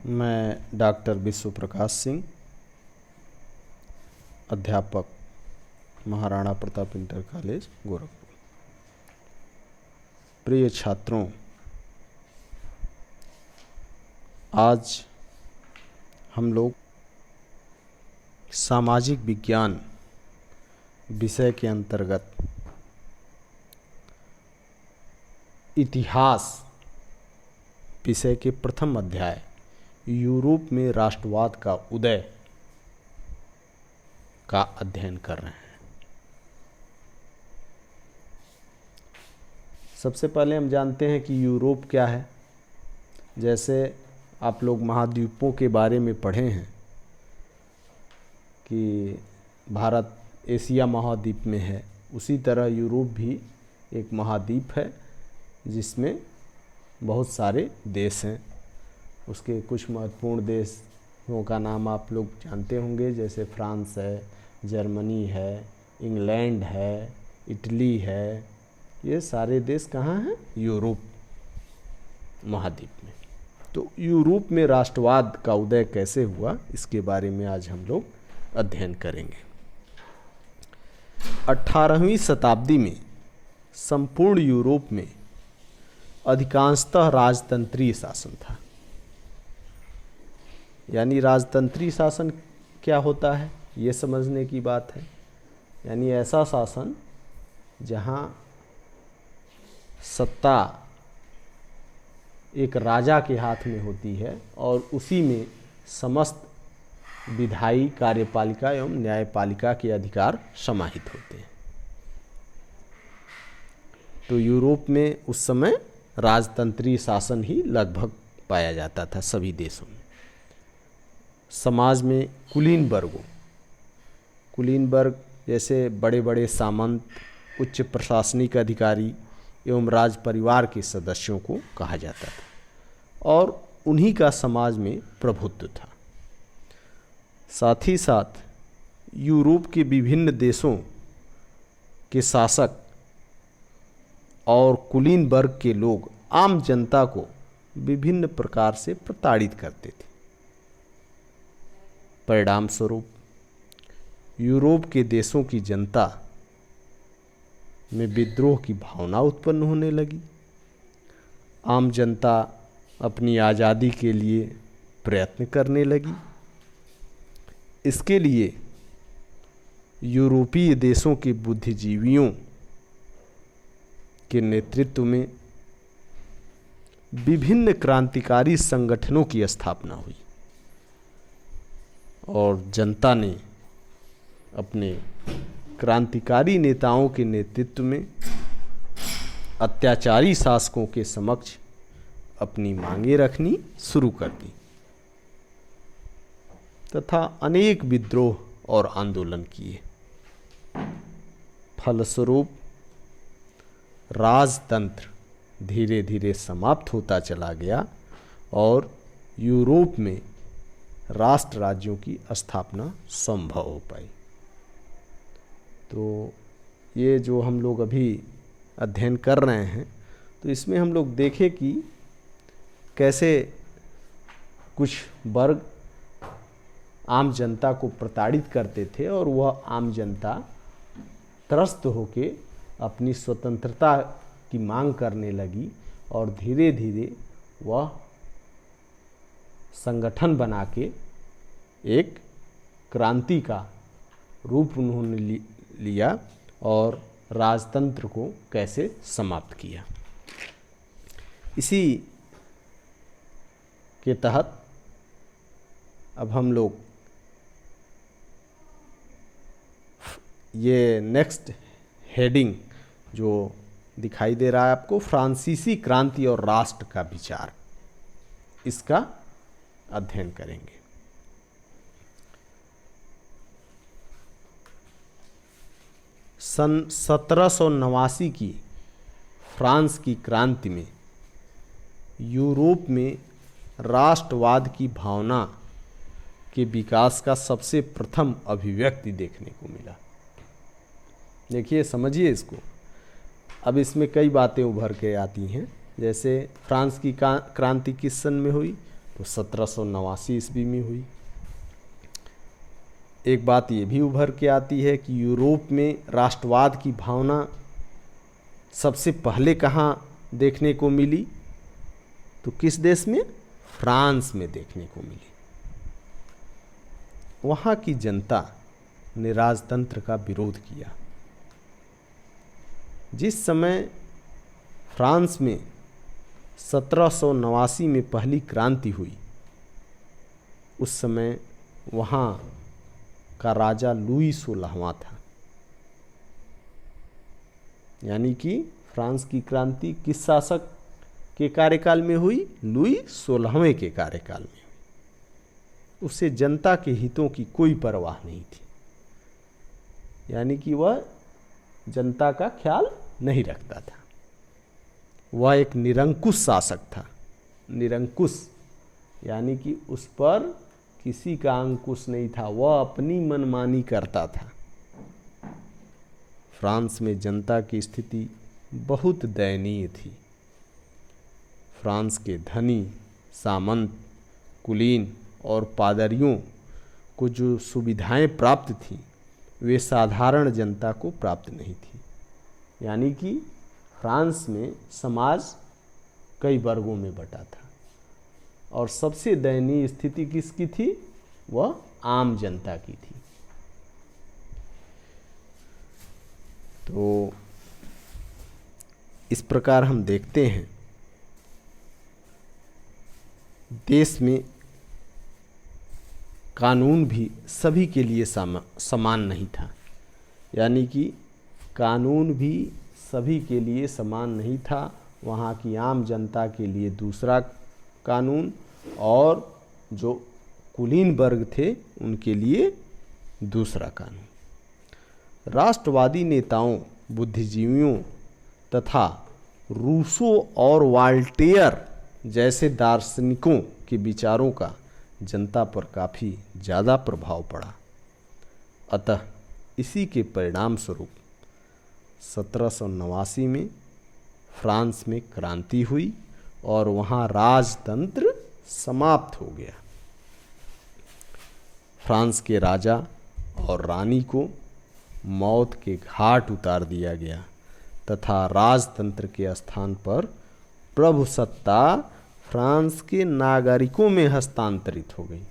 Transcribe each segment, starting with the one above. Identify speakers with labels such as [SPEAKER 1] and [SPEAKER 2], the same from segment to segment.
[SPEAKER 1] मैं डॉक्टर विश्व प्रकाश सिंह, अध्यापक, महाराणा प्रताप इंटर कॉलेज, गोरखपुर। प्रिय छात्रों, आज हम लोग सामाजिक विज्ञान विषय के अंतर्गत इतिहास विषय के प्रथम अध्याय यूरोप में राष्ट्रवाद का उदय का अध्ययन कर रहे हैं। सबसे पहले हम जानते हैं कि यूरोप क्या है। जैसे आप लोग महाद्वीपों के बारे में पढ़े हैं कि भारत एशिया महाद्वीप में है, उसी तरह यूरोप भी एक महाद्वीप है जिसमें बहुत सारे देश हैं। उसके कुछ महत्वपूर्ण देशों का नाम आप लोग जानते होंगे, जैसे फ्रांस है, जर्मनी है, इंग्लैंड है, इटली है। ये सारे देश कहाँ हैं? यूरोप महाद्वीप में। तो यूरोप में राष्ट्रवाद का उदय कैसे हुआ, इसके बारे में आज हम लोग अध्ययन करेंगे। 18वीं शताब्दी में संपूर्ण यूरोप में अधिकांशतः राजतंत्रीय शासन था। यानी राजतंत्रीय शासन क्या होता है, ये समझने की बात है। यानी ऐसा शासन जहाँ सत्ता एक राजा के हाथ में होती है और उसी में समस्त विधायी, कार्यपालिका एवं न्यायपालिका के अधिकार समाहित होते हैं। तो यूरोप में उस समय राजतंत्रीय शासन ही लगभग पाया जाता था सभी देशों में। समाज में कुलीन वर्ग जैसे बड़े बड़े सामंत, उच्च प्रशासनिक अधिकारी एवं राज परिवार के सदस्यों को कहा जाता था और उन्हीं का समाज में प्रभुत्व था। साथ ही साथ यूरोप के विभिन्न देशों के शासक और कुलीन वर्ग के लोग आम जनता को विभिन्न प्रकार से प्रताड़ित करते थे। परिणाम स्वरूप यूरोप के देशों की जनता में विद्रोह की भावना उत्पन्न होने लगी। आम जनता अपनी आज़ादी के लिए प्रयत्न करने लगी। इसके लिए यूरोपीय देशों के बुद्धिजीवियों के नेतृत्व में विभिन्न क्रांतिकारी संगठनों की स्थापना हुई और जनता ने अपने क्रांतिकारी नेताओं के नेतृत्व में अत्याचारी शासकों के समक्ष अपनी मांगें रखनी शुरू कर दी तथा अनेक विद्रोह और आंदोलन किए। फलस्वरूप राजतंत्र धीरे धीरे समाप्त होता चला गया और यूरोप में राष्ट्र राज्यों की स्थापना संभव हो पाई। तो ये जो हम लोग अभी अध्ययन कर रहे हैं, तो इसमें हम लोग देखें कि कैसे कुछ वर्ग आम जनता को प्रताड़ित करते थे और वह आम जनता त्रस्त होके अपनी स्वतंत्रता की मांग करने लगी और धीरे धीरे वह संगठन बना के एक क्रांति का रूप उन्होंने लिया और राजतंत्र को कैसे समाप्त किया। इसी के तहत अब हम लोग ये नेक्स्ट हेडिंग जो दिखाई दे रहा है आपको, फ्रांसीसी क्रांति और राष्ट्र का विचार, इसका अध्ययन करेंगे। सन 1789 की फ्रांस की क्रांति में यूरोप में राष्ट्रवाद की भावना के विकास का सबसे प्रथम अभिव्यक्ति देखने को मिला। देखिए, समझिए इसको। अब इसमें कई बातें उभर के आती हैं। जैसे फ्रांस की क्रांति किस सन में हुई? तो 1789 ईस्वी में हुई। एक बात ये भी उभर के आती है कि यूरोप में राष्ट्रवाद की भावना सबसे पहले कहाँ देखने को मिली, तो किस देश में? फ्रांस में देखने को मिली। वहाँ की जनता ने राजतंत्र का विरोध किया। जिस समय फ्रांस में 1789 में पहली क्रांति हुई, उस समय वहाँ का राजा लुई 16वां था। यानी कि फ्रांस की क्रांति किस शासक के कार्यकाल में हुई? लुई 16वें के कार्यकाल में हुई। उससे जनता के हितों की कोई परवाह नहीं थी, यानी कि वह जनता का ख्याल नहीं रखता था। वह एक निरंकुश शासक था। निरंकुश यानी कि उस पर किसी का अंकुश नहीं था, वह अपनी मनमानी करता था। फ्रांस में जनता की स्थिति बहुत दयनीय थी। फ्रांस के धनी, सामंत, कुलीन और पादरियों को जो सुविधाएं प्राप्त थीं, वे साधारण जनता को प्राप्त नहीं थी। यानी कि फ्रांस में समाज कई वर्गों में बटा था और सबसे दयनीय स्थिति किसकी थी? वह आम जनता की थी। तो इस प्रकार हम देखते हैं देश में कानून भी सभी के लिए समान नहीं था। यानी कि कानून भी सभी के लिए समान नहीं था। वहाँ की आम जनता के लिए दूसरा कानून और जो कुलीन वर्ग थे उनके लिए दूसरा कानून। राष्ट्रवादी नेताओं, बुद्धिजीवियों तथा रूसो और वाल्टेयर जैसे दार्शनिकों के विचारों का जनता पर काफ़ी ज़्यादा प्रभाव पड़ा। अतः इसी के परिणाम स्वरूप 1789 में फ्रांस में क्रांति हुई और वहाँ राजतंत्र समाप्त हो गया। फ्रांस के राजा और रानी को मौत के घाट उतार दिया गया तथा राजतंत्र के स्थान पर प्रभुसत्ता फ्रांस के नागरिकों में हस्तांतरित हो गई।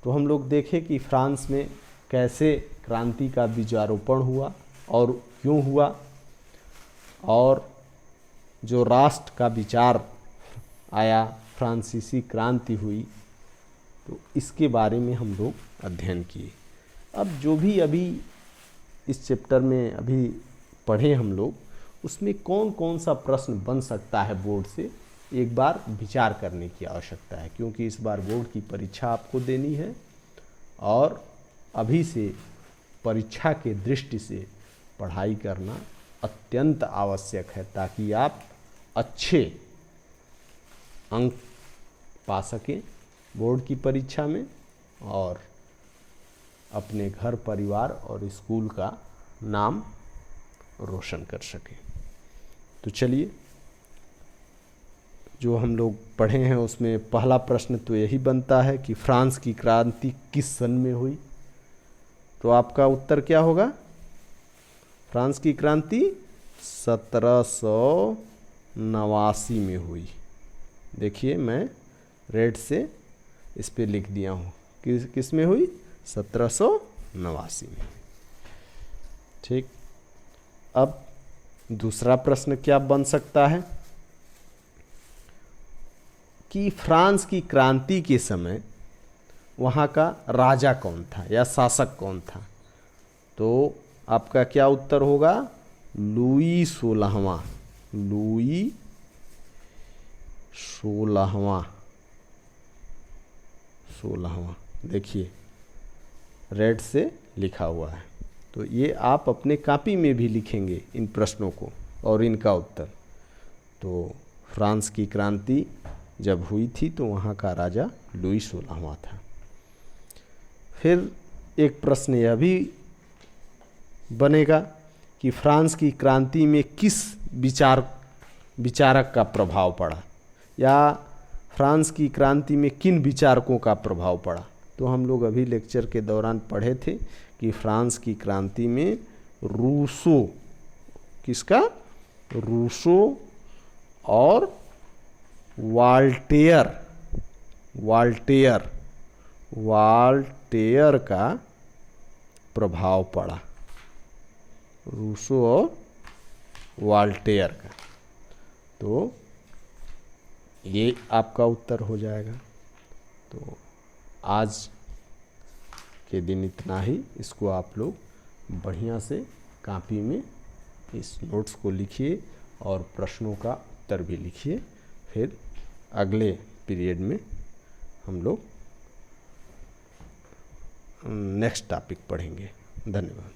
[SPEAKER 1] तो हम लोग देखें कि फ्रांस में कैसे क्रांति का बीजारोपण हुआ और क्यों हुआ, और जो राष्ट्र का विचार आया, फ्रांसीसी क्रांति हुई, तो इसके बारे में हम लोग अध्ययन किए। अब जो भी अभी इस चैप्टर में अभी पढ़े हम लोग, उसमें कौन कौन सा प्रश्न बन सकता है बोर्ड से, एक बार विचार करने की आवश्यकता है, क्योंकि इस बार बोर्ड की परीक्षा आपको देनी है और अभी से परीक्षा के दृष्टि से पढ़ाई करना अत्यंत आवश्यक है, ताकि आप अच्छे अंक पा सकें बोर्ड की परीक्षा में और अपने घर, परिवार और स्कूल का नाम रोशन कर सकें। तो चलिए, जो हम लोग पढ़े हैं उसमें पहला प्रश्न तो यही बनता है कि फ्रांस की क्रांति किस सन में हुई। तो आपका उत्तर क्या होगा? फ्रांस की क्रांति 1789 में हुई। देखिए, मैं रेड से इस पे लिख दिया हूँ किस में हुई? 1789 में। ठीक, अब दूसरा प्रश्न क्या बन सकता है कि फ्रांस की क्रांति के समय वहाँ का राजा कौन था या शासक कौन था? तो आपका क्या उत्तर होगा? लुई 16वां। लुई 16वां देखिए, रेड से लिखा हुआ है। तो ये आप अपने कॉपी में भी लिखेंगे इन प्रश्नों को और इनका उत्तर। तो फ्रांस की क्रांति जब हुई थी तो वहाँ का राजा लुई 16वां था। फिर एक प्रश्न यह भी बनेगा कि फ्रांस की क्रांति में किस विचारक का प्रभाव पड़ा या फ्रांस की क्रांति में किन विचारकों का प्रभाव पड़ा। तो हम लोग अभी लेक्चर के दौरान पढ़े थे कि फ्रांस की क्रांति में रूसो, किसका, रूसो और वाल्टेयर का प्रभाव पड़ा, रूसो और वाल्टेयर का। तो ये आपका उत्तर हो जाएगा। तो आज के दिन इतना ही। इसको आप लोग बढ़िया से कॉपी में इस नोट्स को लिखिए और प्रश्नों का उत्तर भी लिखिए। फिर अगले पीरियड में हम लोग नेक्स्ट टॉपिक पढ़ेंगे। धन्यवाद।